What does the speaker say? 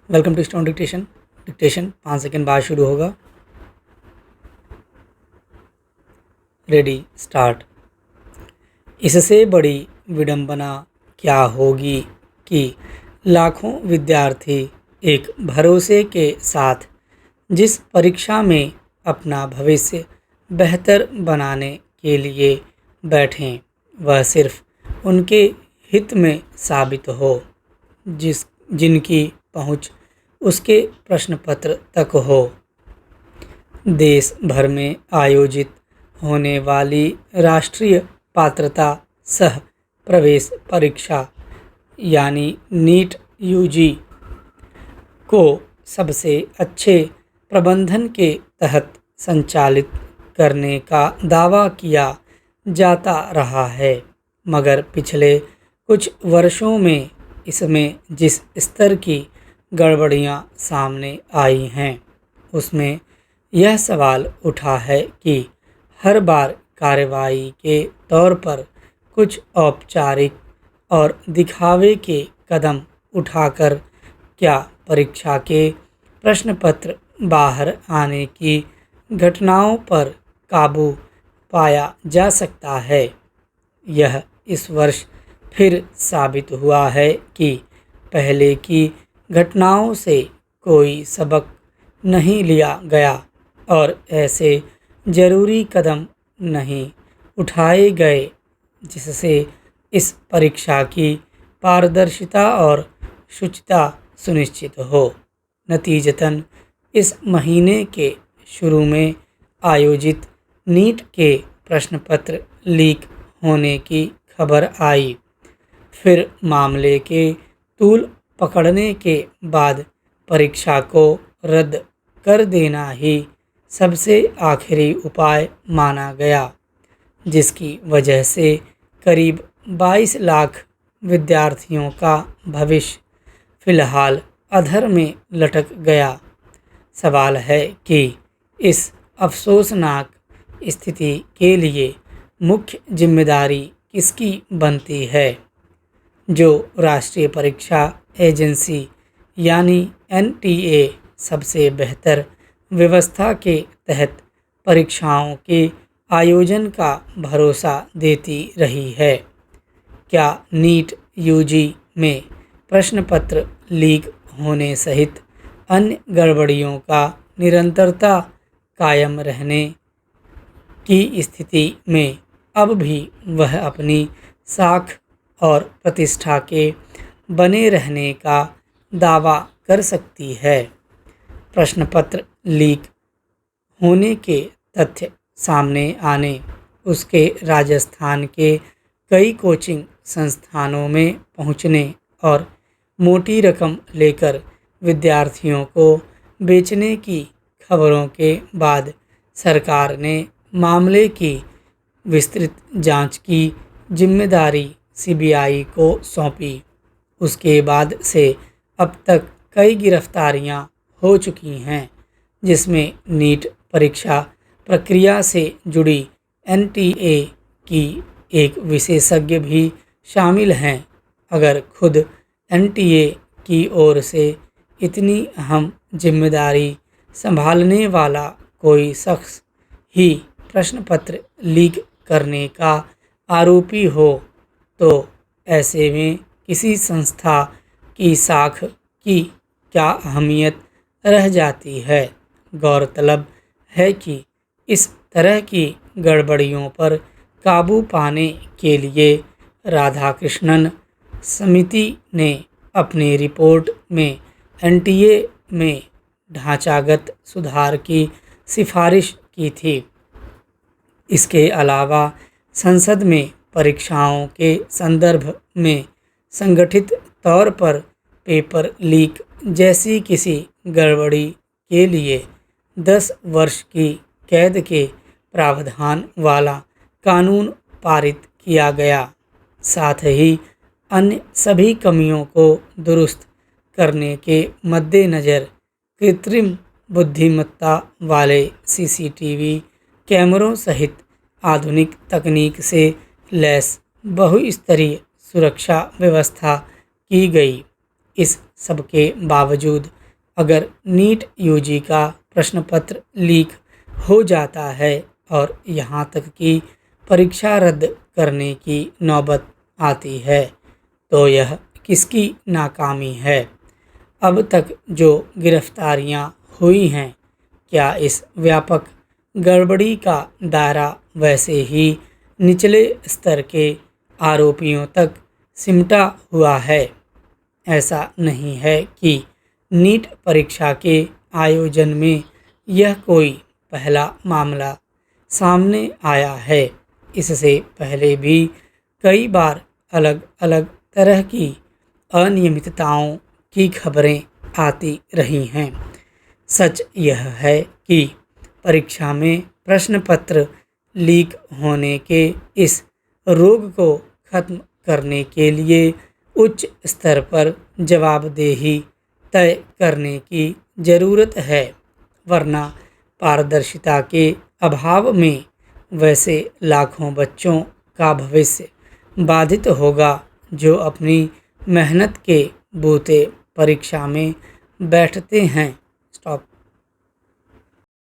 Welcome to stone dictation. Dictation 5 second बाद शुरू होगा। Ready start. इससे बड़ी विडंबना क्या होगी कि लाखों विद्यार्थी एक भरोसे के साथ जिस परीक्षा में अपना भविष्य बेहतर बनाने के लिए बैठें वह सिर्फ उनके हित में साबित हो, जिनकी पहुंच उसके प्रश्न पत्र तक हो। देश भर में आयोजित होने वाली राष्ट्रीय पात्रता सह प्रवेश परीक्षा यानी नीट यूजी को सबसे अच्छे प्रबंधन के तहत संचालित करने का दावा किया जाता रहा है, मगर पिछले कुछ वर्षों में इसमें जिस स्तर की गड़बड़ियां सामने आई हैं उसमें यह सवाल उठा है कि हर बार कार्रवाई के तौर पर कुछ औपचारिक और दिखावे के कदम उठाकर क्या परीक्षा के प्रश्न पत्र बाहर आने की घटनाओं पर काबू पाया जा सकता है। यह इस वर्ष फिर साबित हुआ है कि पहले की घटनाओं से कोई सबक नहीं लिया गया और ऐसे जरूरी कदम नहीं उठाए गए जिससे इस परीक्षा की पारदर्शिता और शुचिता सुनिश्चित हो। नतीजतन इस महीने के शुरू में आयोजित नीट के प्रश्न पत्र लीक होने की खबर आई। फिर मामले के तूल पकड़ने के बाद परीक्षा को रद्द कर देना ही सबसे आखिरी उपाय माना गया, जिसकी वजह से करीब 22 लाख विद्यार्थियों का भविष्य फिलहाल अधर में लटक गया। सवाल है कि इस अफसोसनाक स्थिति के लिए मुख्य जिम्मेदारी किसकी बनती है। जो राष्ट्रीय परीक्षा एजेंसी यानी एनटीए सबसे बेहतर व्यवस्था के तहत परीक्षाओं के आयोजन का भरोसा देती रही है, क्या नीट यूजी में प्रश्न पत्र लीक होने सहित अन्य गड़बड़ियों का निरंतरता कायम रहने की स्थिति में अब भी वह अपनी साख और प्रतिष्ठा के बने रहने का दावा कर सकती है। प्रश्न पत्र लीक होने के तथ्य सामने आने, उसके राजस्थान के कई कोचिंग संस्थानों में पहुंचने और मोटी रकम लेकर विद्यार्थियों को बेचने की खबरों के बाद सरकार ने मामले की विस्तृत जांच की जिम्मेदारी सीबीआई को सौंपी। उसके बाद से अब तक कई गिरफ्तारियां हो चुकी हैं, जिसमें नीट परीक्षा प्रक्रिया से जुड़ी एनटीए की एक विशेषज्ञ भी शामिल हैं। अगर खुद एनटीए की ओर से इतनी अहम जिम्मेदारी संभालने वाला कोई शख्स ही प्रश्न पत्र लीक करने का आरोपी हो तो ऐसे में किसी संस्था की साख की क्या अहमियत रह जाती है। गौरतलब है कि इस तरह की गड़बड़ियों पर काबू पाने के लिए राधाकृष्णन समिति ने अपनी रिपोर्ट में एनटीए में ढांचागत सुधार की सिफारिश की थी। इसके अलावा संसद में परीक्षाओं के संदर्भ में संगठित तौर पर पेपर लीक जैसी किसी गड़बड़ी के लिए 10 वर्ष की कैद के प्रावधान वाला कानून पारित किया गया। साथ ही अन्य सभी कमियों को दुरुस्त करने के मद्देनज़र कृत्रिम बुद्धिमत्ता वाले सीसीटीवी कैमरों सहित आधुनिक तकनीक से लैस बहुस्तरीय सुरक्षा व्यवस्था की गई। इस सब के बावजूद अगर नीट यूजी का प्रश्न पत्र लीक हो जाता है और यहाँ तक कि परीक्षा रद्द करने की नौबत आती है तो यह किसकी नाकामी है? अब तक जो गिरफ्तारियां हुई हैं, क्या इस व्यापक गड़बड़ी का दायरा वैसे ही निचले स्तर के आरोपियों तक सिमटा हुआ है? ऐसा नहीं है कि नीट परीक्षा के आयोजन में यह कोई पहला मामला सामने आया है। इससे पहले भी कई बार अलग अलग तरह की अनियमितताओं की खबरें आती रही हैं। सच यह है कि परीक्षा में प्रश्न पत्र लीक होने के इस रोग को खत्म करने के लिए उच्च स्तर पर जवाबदेही तय करने की ज़रूरत है, वरना पारदर्शिता के अभाव में वैसे लाखों बच्चों का भविष्य बाधित होगा जो अपनी मेहनत के बूते परीक्षा में बैठते हैं। स्टॉप।